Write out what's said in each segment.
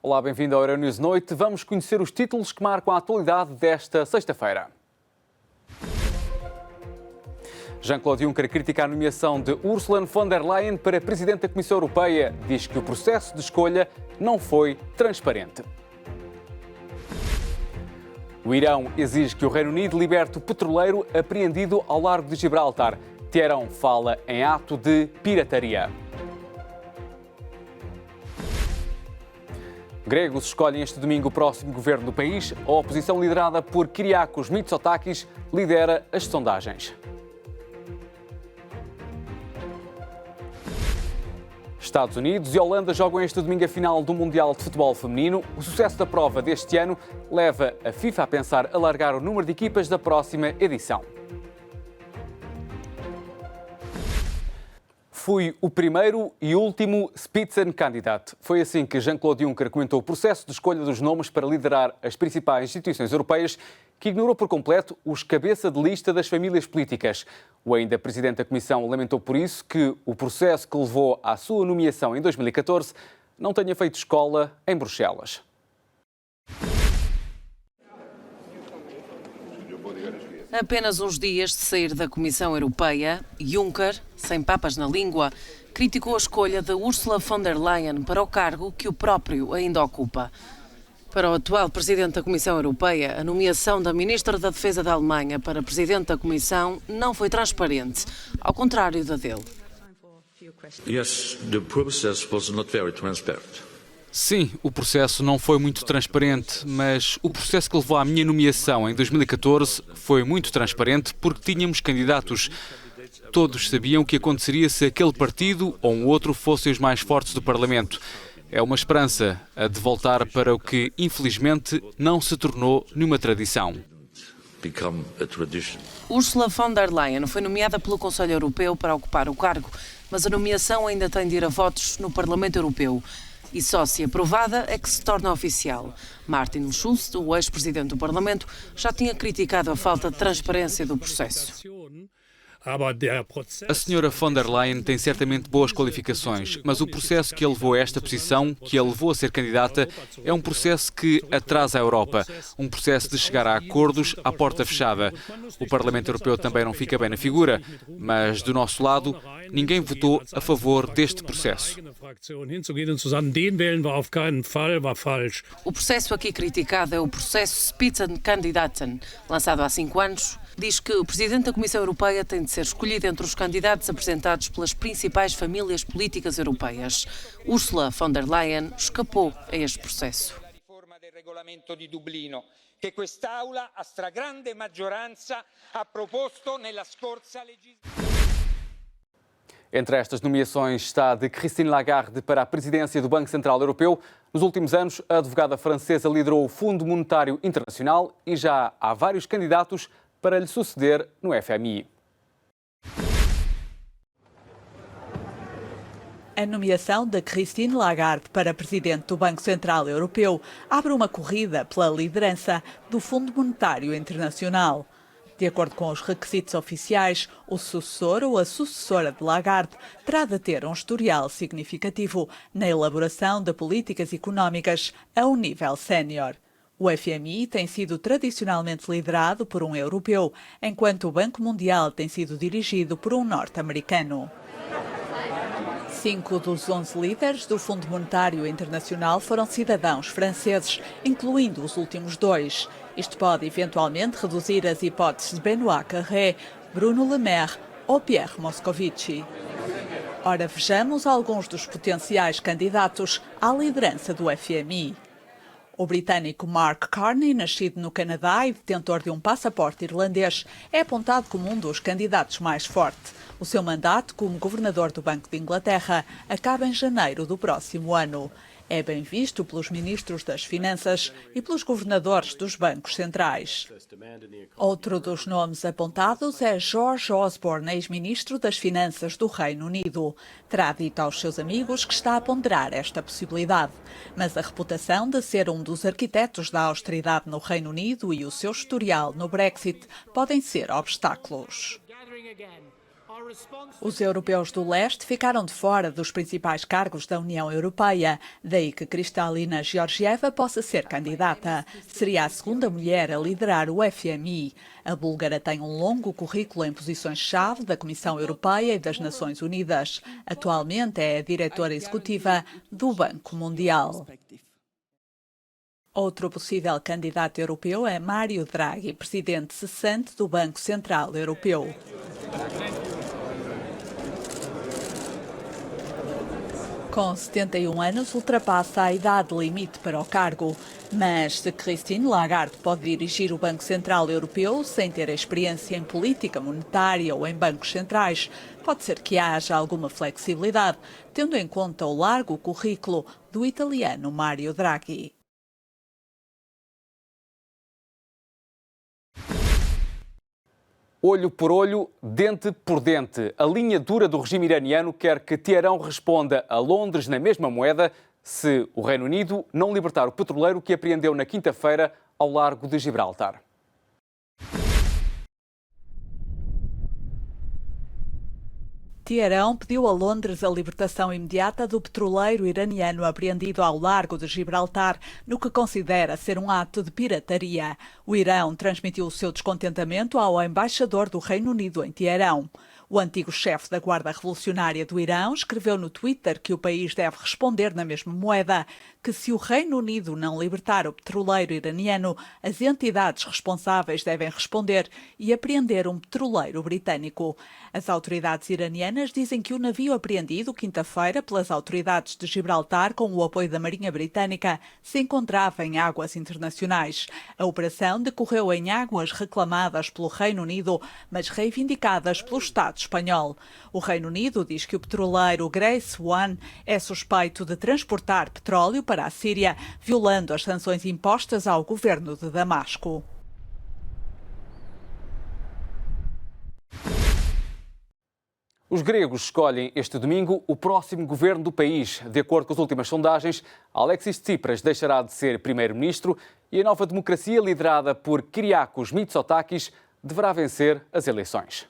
Olá, bem-vindo ao Euronews Noite. Vamos conhecer os títulos que marcam a atualidade desta sexta-feira. Jean-Claude Juncker critica a nomeação de Ursula von der Leyen para Presidente da Comissão Europeia. Diz que o processo de escolha não foi transparente. O Irão exige que o Reino Unido liberte o petroleiro apreendido ao largo de Gibraltar. Teherão fala em ato de pirataria. Gregos escolhem este domingo o próximo governo do país. A oposição liderada por Kyriakos Mitsotakis lidera as sondagens. Estados Unidos e Holanda jogam este domingo a final do Mundial de Futebol Feminino. O sucesso da prova deste ano leva a FIFA a pensar alargar o número de equipas da próxima edição. Fui o primeiro e último Spitzenkandidat. Foi assim que Jean-Claude Juncker comentou o processo de escolha dos nomes para liderar as principais instituições europeias, que ignorou por completo os cabeça de lista das famílias políticas. O ainda Presidente da Comissão lamentou por isso que o processo que levou à sua nomeação em 2014 não tenha feito escola em Bruxelas. Apenas uns dias de sair da Comissão Europeia, Juncker, sem papas na língua, criticou a escolha de Ursula von der Leyen para o cargo que o próprio ainda ocupa. Para o atual Presidente da Comissão Europeia, a nomeação da Ministra da Defesa da Alemanha para Presidente da Comissão não foi transparente, ao contrário da dele. Yes, the process was not very transparent. Sim, o processo não foi muito transparente, mas o processo que levou à minha nomeação em 2014 foi muito transparente porque tínhamos candidatos. Todos sabiam o que aconteceria se aquele partido ou um outro fossem os mais fortes do Parlamento. É uma esperança a de voltar para o que, infelizmente, não se tornou nenhuma tradição. Ursula von der Leyen foi nomeada pelo Conselho Europeu para ocupar o cargo, mas a nomeação ainda tem de ir a votos no Parlamento Europeu. E só se aprovada é que se torna oficial. Martin Schulz, o ex-presidente do Parlamento, já tinha criticado a falta de transparência do processo. A senhora von der Leyen tem certamente boas qualificações, mas o processo que a levou a esta posição, que a levou a ser candidata, é um processo que atrasa a Europa. Um processo de chegar a acordos à porta fechada. O Parlamento Europeu também não fica bem na figura, mas do nosso lado, ninguém votou a favor deste processo. O processo aqui criticado é o processo Spitzenkandidaten, lançado há 5 anos. Diz que o Presidente da Comissão Europeia tem de ser escolhido entre os candidatos apresentados pelas principais famílias políticas europeias. Ursula von der Leyen escapou a este processo. Entre estas nomeações está a de Christine Lagarde para a presidência do Banco Central Europeu. Nos últimos anos, a advogada francesa liderou o Fundo Monetário Internacional e já há vários candidatos para lhe suceder no FMI. A nomeação de Christine Lagarde para presidente do Banco Central Europeu abre uma corrida pela liderança do Fundo Monetário Internacional. De acordo com os requisitos oficiais, o sucessor ou a sucessora de Lagarde terá de ter um historial significativo na elaboração de políticas económicas a um nível sénior. O FMI tem sido tradicionalmente liderado por um europeu, enquanto o Banco Mundial tem sido dirigido por um norte-americano. 5 dos 11 líderes do Fundo Monetário Internacional foram cidadãos franceses, incluindo os últimos 2. Isto pode eventualmente reduzir as hipóteses de Benoît Cœuré, Bruno Le Maire ou Pierre Moscovici. Ora, vejamos alguns dos potenciais candidatos à liderança do FMI. O britânico Mark Carney, nascido no Canadá e detentor de um passaporte irlandês, é apontado como um dos candidatos mais fortes. O seu mandato como governador do Banco de Inglaterra acaba em janeiro do próximo ano. É bem visto pelos ministros das Finanças e pelos governadores dos bancos centrais. Outro dos nomes apontados é George Osborne, ex-ministro das Finanças do Reino Unido. Terá dito aos seus amigos que está a ponderar esta possibilidade, mas a reputação de ser um dos arquitetos da austeridade no Reino Unido e o seu historial no Brexit podem ser obstáculos. Os europeus do leste ficaram de fora dos principais cargos da União Europeia, daí que Kristalina Georgieva possa ser candidata. Seria a segunda mulher a liderar o FMI. A búlgara tem um longo currículo em posições-chave da Comissão Europeia e das Nações Unidas. Atualmente é a diretora executiva do Banco Mundial. Outro possível candidato europeu é Mário Draghi, presidente cessante do Banco Central Europeu. Com 71 anos, ultrapassa a idade limite para o cargo. Mas se Christine Lagarde pode dirigir o Banco Central Europeu sem ter experiência em política monetária ou em bancos centrais, pode ser que haja alguma flexibilidade, tendo em conta o largo currículo do italiano Mário Draghi. Olho por olho, dente por dente. A linha dura do regime iraniano quer que Teherão responda a Londres na mesma moeda se o Reino Unido não libertar o petroleiro que apreendeu na quinta-feira ao largo de Gibraltar. Teherão pediu a Londres a libertação imediata do petroleiro iraniano apreendido ao largo de Gibraltar, no que considera ser um ato de pirataria. O Irão transmitiu o seu descontentamento ao embaixador do Reino Unido em Teherão. O antigo chefe da Guarda Revolucionária do Irão escreveu no Twitter que o país deve responder na mesma moeda, que se o Reino Unido não libertar o petroleiro iraniano, as entidades responsáveis devem responder e apreender um petroleiro britânico. As autoridades iranianas dizem que o navio apreendido quinta-feira pelas autoridades de Gibraltar com o apoio da Marinha Britânica se encontrava em águas internacionais. A operação decorreu em águas reclamadas pelo Reino Unido, mas reivindicadas pelo Estado espanhol. O Reino Unido diz que o petroleiro Grace One é suspeito de transportar petróleo para a Síria, violando as sanções impostas ao governo de Damasco. Os gregos escolhem este domingo o próximo governo do país. De acordo com as últimas sondagens, Alexis Tsipras deixará de ser primeiro-ministro e a nova democracia, liderada por Kyriakos Mitsotakis, deverá vencer as eleições.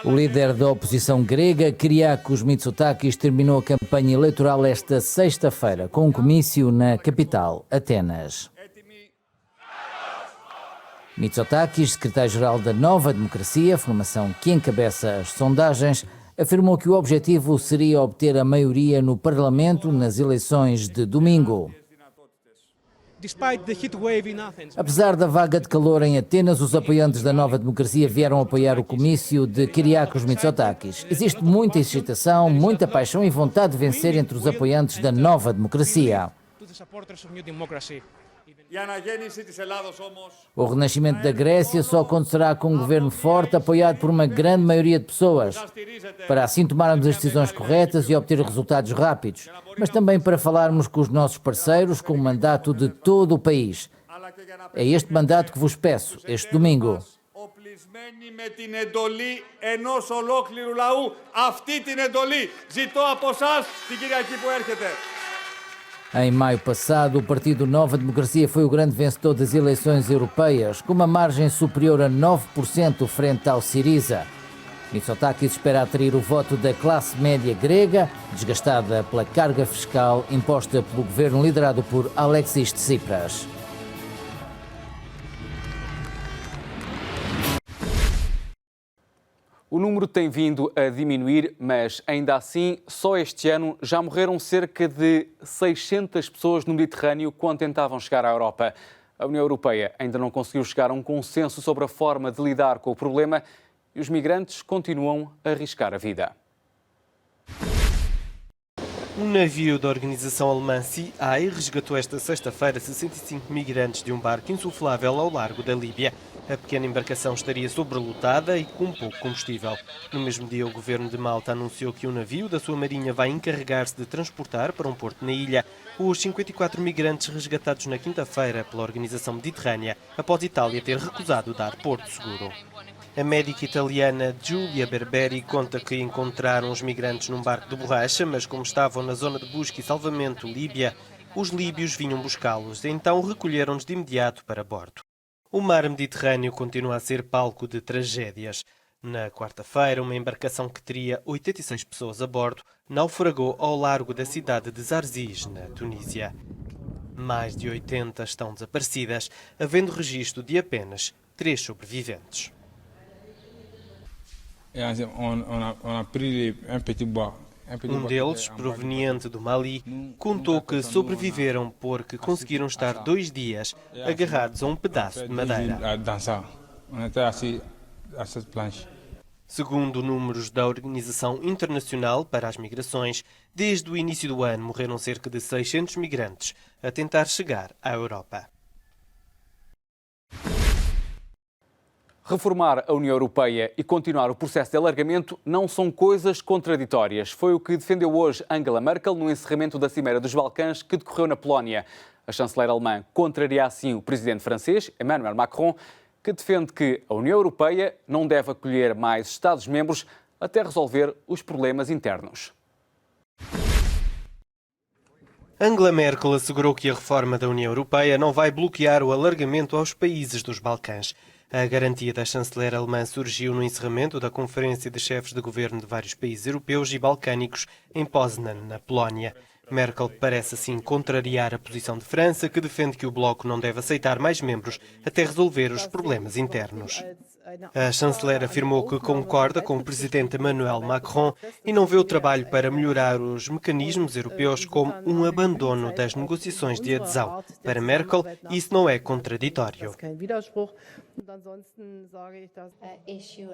O líder da oposição grega, Kyriakos Mitsotakis, terminou a campanha eleitoral esta sexta-feira com um comício na capital, Atenas. Mitsotakis, secretário-geral da Nova Democracia, formação que encabeça as sondagens, afirmou que o objetivo seria obter a maioria no Parlamento nas eleições de domingo. Apesar da vaga de calor em Atenas, os apoiantes da Nova Democracia vieram apoiar o comício de Kyriakos Mitsotakis. Existe muita excitação, muita paixão e vontade de vencer entre os apoiantes da Nova Democracia. O renascimento da Grécia só acontecerá com um governo forte, apoiado por uma grande maioria de pessoas, para assim tomarmos as decisões corretas e obter resultados rápidos, mas também para falarmos com os nossos parceiros com o mandato de todo o país. É este mandato que vos peço, este domingo. Em maio passado, o Partido Nova Democracia foi o grande vencedor das eleições europeias, com uma margem superior a 9% frente ao Syriza. Mitsotakis espera atrair o voto da classe média grega, desgastada pela carga fiscal imposta pelo governo liderado por Alexis Tsipras. O número tem vindo a diminuir, mas ainda assim, só este ano já morreram cerca de 600 pessoas no Mediterrâneo quando tentavam chegar à Europa. A União Europeia ainda não conseguiu chegar a um consenso sobre a forma de lidar com o problema e os migrantes continuam a arriscar a vida. Um navio da organização alemã Sea resgatou esta sexta-feira 65 migrantes de um barco insuflável ao largo da Líbia. A pequena embarcação estaria sobrelotada e com pouco combustível. No mesmo dia, o governo de Malta anunciou que um navio da sua marinha vai encarregar-se de transportar para um porto na ilha os 54 migrantes resgatados na quinta-feira pela organização mediterrânea, após Itália ter recusado dar porto seguro. A médica italiana Giulia Berberi conta que encontraram os migrantes num barco de borracha, mas como estavam na zona de busca e salvamento Líbia, os líbios vinham buscá-los, então recolheram-nos de imediato para bordo. o mar Mediterrâneo continua a ser palco de tragédias. Na quarta-feira, uma embarcação que teria 86 pessoas a bordo naufragou ao largo da cidade de Zarzis, na Tunísia. Mais de 80 estão desaparecidas, havendo registro de apenas 3 sobreviventes. Um deles, proveniente do Mali, contou que sobreviveram porque conseguiram estar 2 dias agarrados a um pedaço de madeira. Segundo números da Organização Internacional para as Migrações, desde o início do ano morreram cerca de 600 migrantes a tentar chegar à Europa. Reformar a União Europeia e continuar o processo de alargamento não são coisas contraditórias. Foi o que defendeu hoje Angela Merkel no encerramento da Cimeira dos Balcãs que decorreu na Polónia. A chanceler alemã contraria assim o presidente francês, Emmanuel Macron, que defende que a União Europeia não deve acolher mais Estados-membros até resolver os problemas internos. Angela Merkel assegurou que a reforma da União Europeia não vai bloquear o alargamento aos países dos Balcãs. A garantia da chanceler alemã surgiu no encerramento da Conferência de Chefes de Governo de vários países europeus e balcânicos em Poznan, na Polónia. Merkel parece assim contrariar a posição de França, que defende que o bloco não deve aceitar mais membros até resolver os problemas internos. A chanceler afirmou que concorda com o presidente Emmanuel Macron e não vê o trabalho para melhorar os mecanismos europeus como um abandono das negociações de adesão. Para Merkel, isso não é contraditório.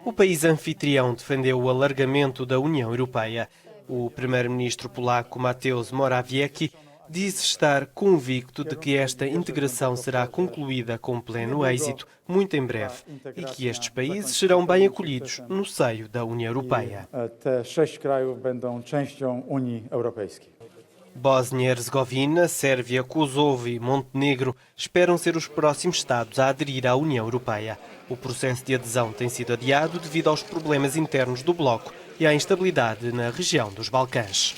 O país anfitrião defendeu o alargamento da União Europeia. O primeiro-ministro polaco Mateusz Morawiecki disse estar convicto de que esta integração será concluída com pleno êxito muito em breve e que estes países serão bem acolhidos no seio da União Europeia. Bósnia e Herzegovina, Sérvia, Kosovo e Montenegro esperam ser os próximos Estados a aderir à União Europeia. O processo de adesão tem sido adiado devido aos problemas internos do bloco e à instabilidade na região dos Balcãs.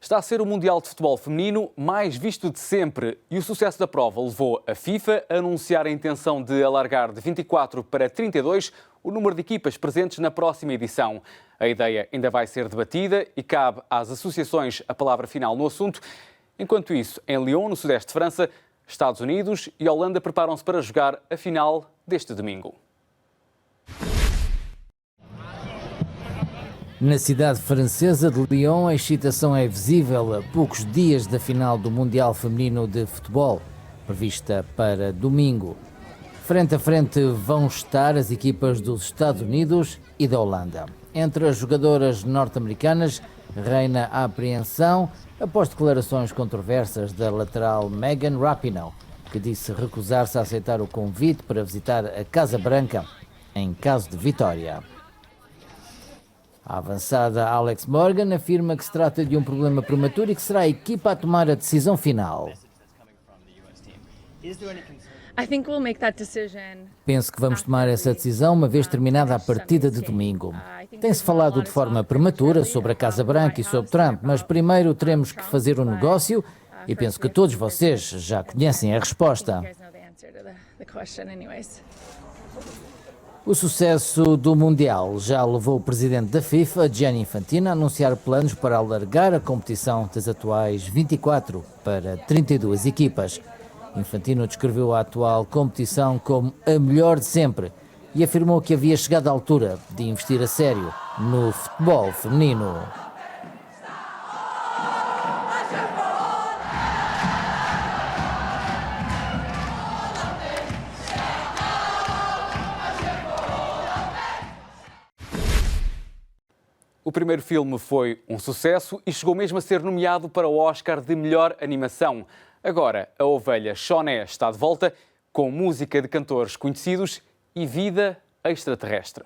Está a ser o Mundial de Futebol Feminino mais visto de sempre e o sucesso da prova levou a FIFA a anunciar a intenção de alargar de 24 para 32 o número de equipas presentes na próxima edição. A ideia ainda vai ser debatida e cabe às associações a palavra final no assunto. Enquanto isso, em Lyon, no sudeste de França, Estados Unidos e Holanda preparam-se para jogar a final deste domingo. Na cidade francesa de Lyon, a excitação é visível a poucos dias da final do Mundial Feminino de Futebol, prevista para domingo. Frente a frente vão estar as equipas dos Estados Unidos e da Holanda. Entre as jogadoras norte-americanas reina a apreensão após declarações controversas da lateral Megan Rapinoe, que disse recusar-se a aceitar o convite para visitar a Casa Branca em caso de vitória. A avançada Alex Morgan afirma que se trata de um problema prematuro e que será a equipa a tomar a decisão final. Penso que vamos tomar essa decisão uma vez terminada a partida de domingo. Tem-se falado de forma prematura sobre a Casa Branca e sobre Trump, mas primeiro teremos que fazer um negócio e penso que todos vocês já conhecem a resposta. O sucesso do Mundial já levou o presidente da FIFA, Gianni Infantino, a anunciar planos para alargar a competição das atuais 24 para 32 equipas. Infantino descreveu a atual competição como a melhor de sempre e afirmou que havia chegado a altura de investir a sério no futebol feminino. O primeiro filme foi um sucesso e chegou mesmo a ser nomeado para o Oscar de melhor animação. Agora, a ovelha Choné está de volta com música de cantores conhecidos e vida extraterrestre.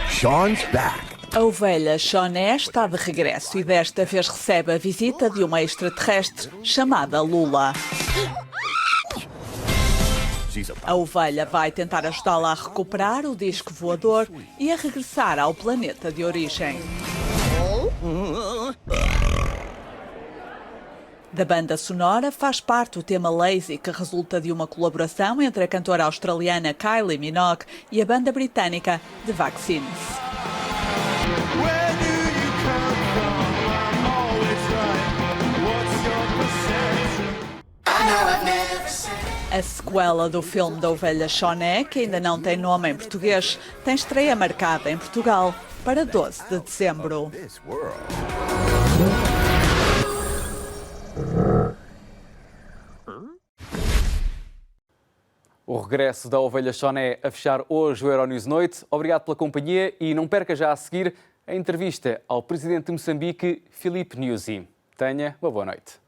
Sean's back. A ovelha Choné está de regresso e desta vez recebe a visita de uma extraterrestre chamada Lula. A ovelha vai tentar ajudá-la a recuperar o disco voador e a regressar ao planeta de origem. Da banda sonora faz parte o tema Lazy, que resulta de uma colaboração entre a cantora australiana Kylie Minogue e a banda britânica The Vaccines. A sequela do filme da ovelha Choné, que ainda não tem nome em português, tem estreia marcada em Portugal para 12 de dezembro. O regresso da ovelha Choné a fechar hoje o Euronews Noite. Obrigado pela companhia e não perca já a seguir a entrevista ao presidente de Moçambique, Filipe Nyusi. Tenha uma boa noite.